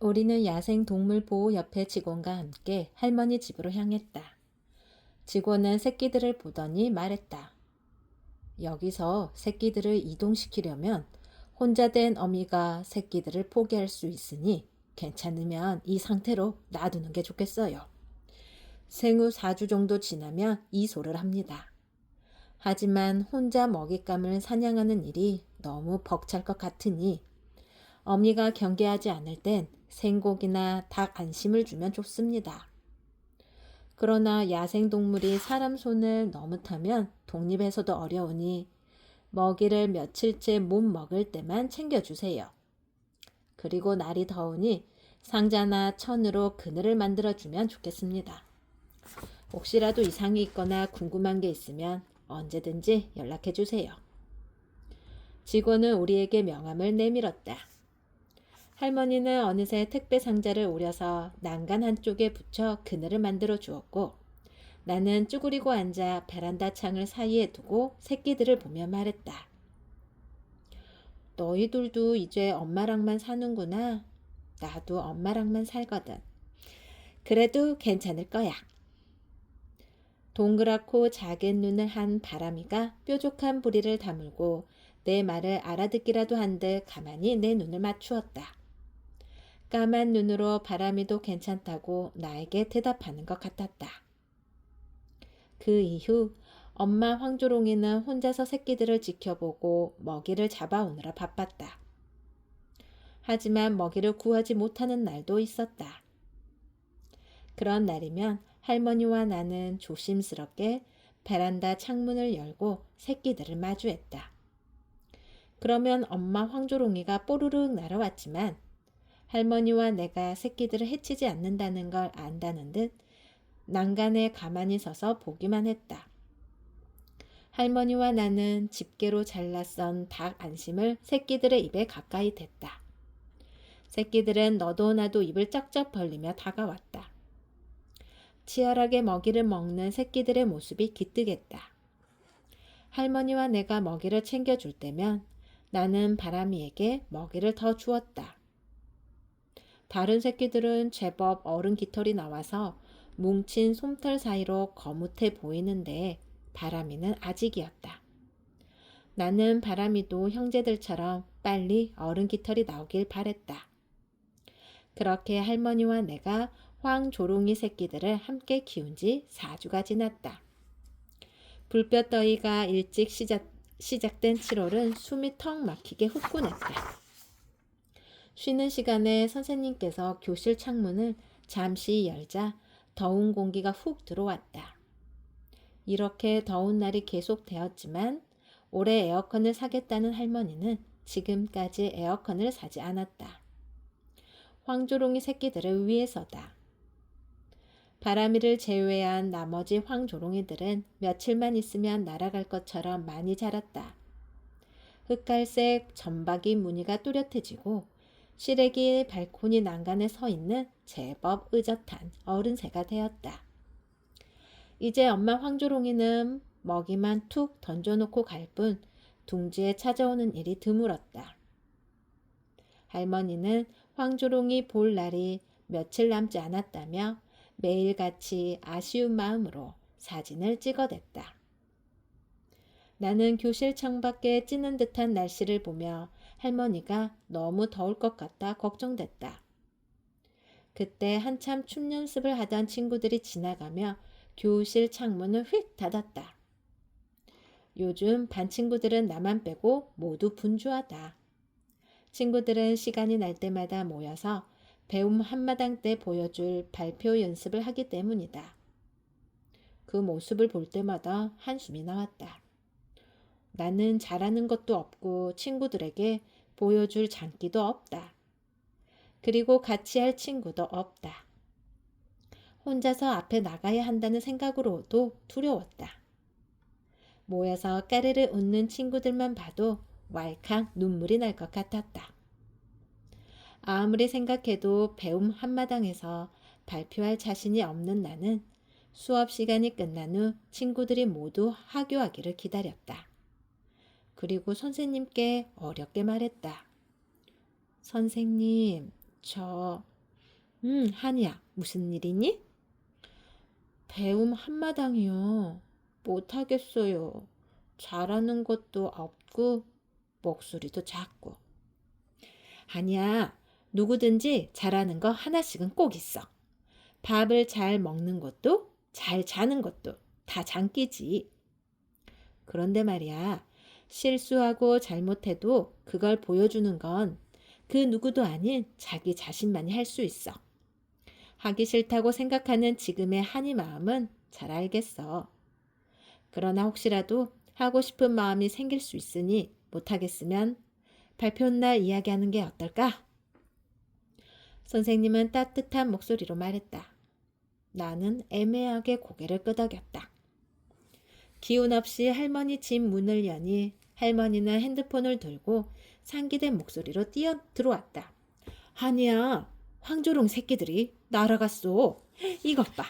우리는 야생동물보호협회 직원과 함께 할머니 집으로 향했다. 직원은 새끼들을 보더니 말했다. 여기서 새끼들을 이동시키려면 혼자 된 어미가 새끼들을 포기할 수 있으니 괜찮으면 이 상태로 놔두는 게 좋겠어요. 생후 4주 정도 지나면 이소를 합니다. 하지만 혼자 먹잇감을 사냥하는 일이 너무 벅찰 것 같으니 어미가 경계하지 않을 땐 생고기나 닭 안심을 주면 좋습니다. 그러나 야생동물이 사람 손을 너무 타면 독립해서도 어려우니 먹이를 며칠째 못 먹을 때만 챙겨주세요. 그리고 날이 더우니 상자나 천으로 그늘을 만들어주면 좋겠습니다. 혹시라도 이상이 있거나 궁금한 게 있으면 언제든지 연락해주세요. 직원은 우리에게 명함을 내밀었다. 할머니는 어느새 택배 상자를 오려서 난간 한쪽에 붙여 그늘을 만들어 주었고 나는 쭈그리고 앉아 베란다 창을 사이에 두고 새끼들을 보며 말했다. 너희들도 이제 엄마랑만 사는구나. 나도 엄마랑만 살거든. 그래도 괜찮을 거야. 동그랗고 작은 눈을 한 바람이가 뾰족한 부리를 다물고 내 말을 알아듣기라도 한 듯 가만히 내 눈을 맞추었다. 까만 눈으로 바람이도 괜찮다고 나에게 대답하는 것 같았다. 그 이후 엄마 황조롱이는 혼자서 새끼들을 지켜보고 먹이를 잡아오느라 바빴다. 하지만 먹이를 구하지 못하는 날도 있었다. 그런 날이면 할머니와 나는 조심스럽게 베란다 창문을 열고 새끼들을 마주했다. 그러면 엄마 황조롱이가 뽀르륵 날아왔지만 할머니와 내가 새끼들을 해치지 않는다는 걸 안다는 듯 난간에 가만히 서서 보기만 했다. 할머니와 나는 집게로 잘라 썬 닭 안심을 새끼들의 입에 가까이 댔다. 새끼들은 너도 나도 입을 쩍쩍 벌리며 다가왔다. 치열하게 먹이를 먹는 새끼들의 모습이 기특했다. 할머니와 내가 먹이를 챙겨줄 때면 나는 바람이에게 먹이를 더 주었다. 다른 새끼들은 제법 어른 깃털이 나와서 뭉친 솜털 사이로 거뭇해 보이는데 바람이는 아직이었다. 나는 바람이도 형제들처럼 빨리 어른 깃털이 나오길 바랬다. 그렇게 할머니와 내가 황조롱이 새끼들을 함께 키운 지 4주가 지났다. 불볕더위가 일찍 시작된 7월은 숨이 턱 막히게 후끈했다. 쉬는 시간에 선생님께서 교실 창문을 잠시 열자 더운 공기가 훅 들어왔다. 이렇게 더운 날이 계속되었지만 올해 에어컨을 사겠다는 할머니는 지금까지 에어컨을 사지 않았다. 황조롱이 새끼들을 위해서다. 바람이를 제외한 나머지 황조롱이들은 며칠만 있으면 날아갈 것처럼 많이 자랐다. 흑갈색 점박이 무늬가 뚜렷해지고 시래기 발코니 난간에 서 있는 제법 의젓한 어른새가 되었다. 이제 엄마 황조롱이는 먹이만 툭 던져놓고 갈 뿐 둥지에 찾아오는 일이 드물었다. 할머니는 황조롱이 볼 날이 며칠 남지 않았다며 매일같이 아쉬운 마음으로 사진을 찍어댔다. 나는 교실 창밖에 찌는 듯한 날씨를 보며 할머니가 너무 더울 것 같아 걱정됐다. 그때 한참 춤 연습을 하던 친구들이 지나가며 교실 창문을 휙 닫았다. 요즘 반 친구들은 나만 빼고 모두 분주하다. 친구들은 시간이 날 때마다 모여서 배움 한마당 때 보여줄 발표 연습을 하기 때문이다. 그 모습을 볼 때마다 한숨이 나왔다. 나는 잘하는 것도 없고 친구들에게 보여줄 장기도 없다. 그리고 같이 할 친구도 없다. 혼자서 앞에 나가야 한다는 생각으로도 두려웠다. 모여서 까르르 웃는 친구들만 봐도 왈칵 눈물이 날 것 같았다. 아무리 생각해도 배움 한마당에서 발표할 자신이 없는 나는 수업 시간이 끝난 후 친구들이 모두 하교하기를 기다렸다. 그리고 선생님께 어렵게 말했다. 선생님, 저 한이야, 무슨 일이니? 배움 한마당이요. 못하겠어요. 잘하는 것도 없고, 목소리도 작고. 아니야, 누구든지 잘하는 거 하나씩은 꼭 있어. 밥을 잘 먹는 것도, 잘 자는 것도 다 장기지. 그런데 말이야, 실수하고 잘못해도 그걸 보여주는 건 그 누구도 아닌 자기 자신만이 할 수 있어. 하기 싫다고 생각하는 지금의 한이 마음은 잘 알겠어. 그러나 혹시라도 하고 싶은 마음이 생길 수 있으니 못하겠으면 발표 날 이야기하는 게 어떨까? 선생님은 따뜻한 목소리로 말했다. 나는 애매하게 고개를 끄덕였다. 기운 없이 할머니 집 문을 여니 할머니는 핸드폰을 들고 상기된 목소리로 뛰어 들어왔다. 한이야, 황조롱 새끼들이 날아갔어. 이것 봐.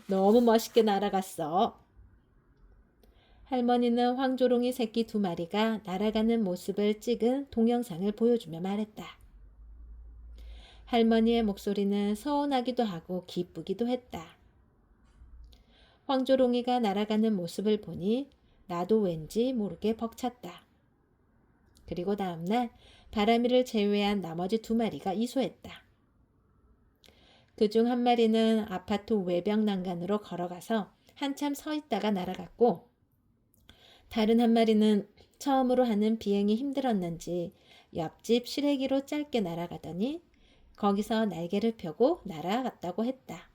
너무 멋있게 날아갔어. 할머니는 황조롱이 새끼 2마리가 날아가는 모습을 찍은 동영상을 보여주며 말했다. 할머니의 목소리는 서운하기도 하고 기쁘기도 했다. 황조롱이가 날아가는 모습을 보니 나도 왠지 모르게 벅찼다. 그리고 다음날 바람이를 제외한 나머지 2마리가 이소했다. 그중 1마리는 아파트 외벽 난간으로 걸어가서 한참 서 있다가 날아갔고, 다른 1마리는 처음으로 하는 비행이 힘들었는지 옆집 시래기로 짧게 날아가더니 거기서 날개를 펴고 날아갔다고 했다.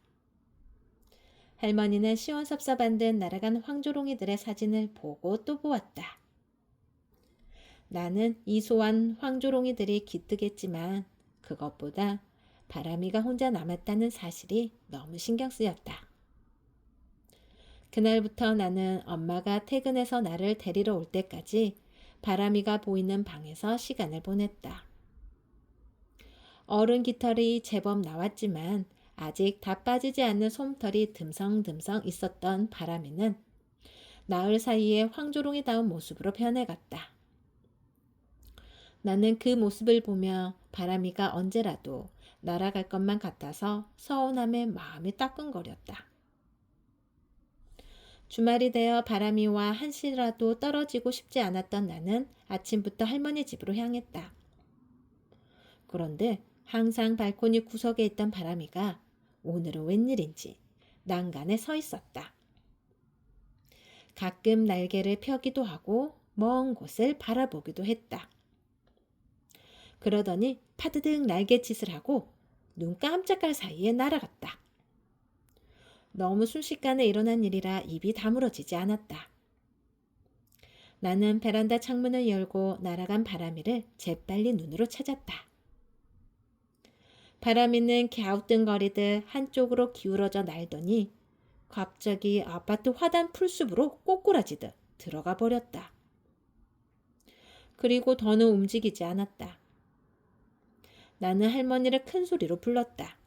할머니는 시원섭섭한 듯 날아간 황조롱이들의 사진을 보고 또 보았다. 나는 이소한 황조롱이들이 기특했지만 그것보다 바람이가 혼자 남았다는 사실이 너무 신경 쓰였다. 그날부터 나는 엄마가 퇴근해서 나를 데리러 올 때까지 바람이가 보이는 방에서 시간을 보냈다. 어른 깃털이 제법 나왔지만 아직 다 빠지지 않는 솜털이 듬성듬성 있었던 바람이는 나흘 사이에 황조롱이다운 모습으로 변해갔다. 나는 그 모습을 보며 바람이가 언제라도 날아갈 것만 같아서 서운함에 마음이 따끔거렸다. 주말이 되어 바람이와 한시라도 떨어지고 싶지 않았던 나는 아침부터 할머니 집으로 향했다. 그런데 항상 발코니 구석에 있던 바람이가 오늘은 웬일인지 난간에 서 있었다. 가끔 날개를 펴기도 하고 먼 곳을 바라보기도 했다. 그러더니 파드득 날개짓을 하고 눈 깜짝할 사이에 날아갔다. 너무 순식간에 일어난 일이라 입이 다물어지지 않았다. 나는 베란다 창문을 열고 날아간 바람이를 재빨리 눈으로 찾았다. 바람이는 갸우뚱거리듯 한쪽으로 기울어져 날더니 갑자기 아파트 화단 풀숲으로 꼬꾸라지듯 들어가 버렸다. 그리고 더는 움직이지 않았다. 나는 할머니를 큰 소리로 불렀다.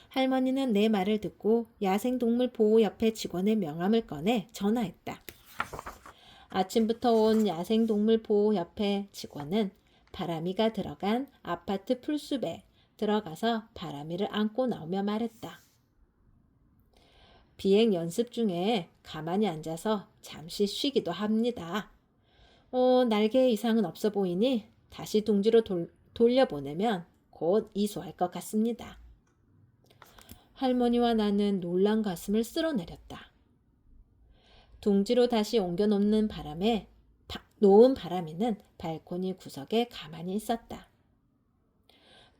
할머니는 내 말을 듣고 야생동물보호협회 직원의 명함을 꺼내 전화했다. 아침부터 온 야생동물보호협회 직원은 바람이가 들어간 아파트 풀숲에 들어가서 바람이를 안고 나오며 말했다. 비행 연습 중에 가만히 앉아서 잠시 쉬기도 합니다. 날개 이상은 없어 보이니 다시 둥지로 돌려보내면 곧 이소할 것 같습니다. 할머니와 나는 놀란 가슴을 쓸어내렸다. 둥지로 다시 옮겨놓는 바람에 놓은 바람이는 발코니 구석에 가만히 있었다.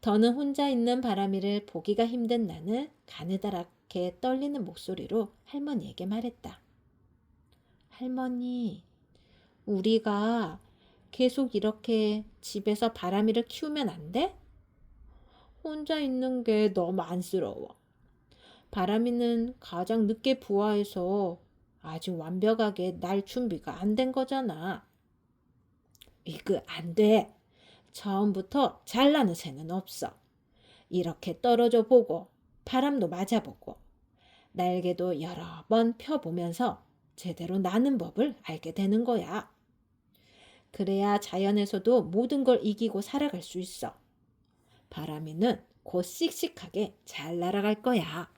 더는 혼자 있는 바람이를 보기가 힘든 나는 가느다랗게 떨리는 목소리로 할머니에게 말했다. 할머니, 우리가 계속 이렇게 집에서 바람이를 키우면 안 돼? 혼자 있는 게 너무 안쓰러워. 바람이는 가장 늦게 부화해서 아직 완벽하게 날 준비가 안 된 거잖아. 이거 안 돼. 처음부터 잘나는 새는 없어. 이렇게 떨어져 보고 바람도 맞아보고 날개도 여러 번 펴보면서 제대로 나는 법을 알게 되는 거야. 그래야 자연에서도 모든 걸 이기고 살아갈 수 있어. 바람이는 곧 씩씩하게 잘 날아갈 거야.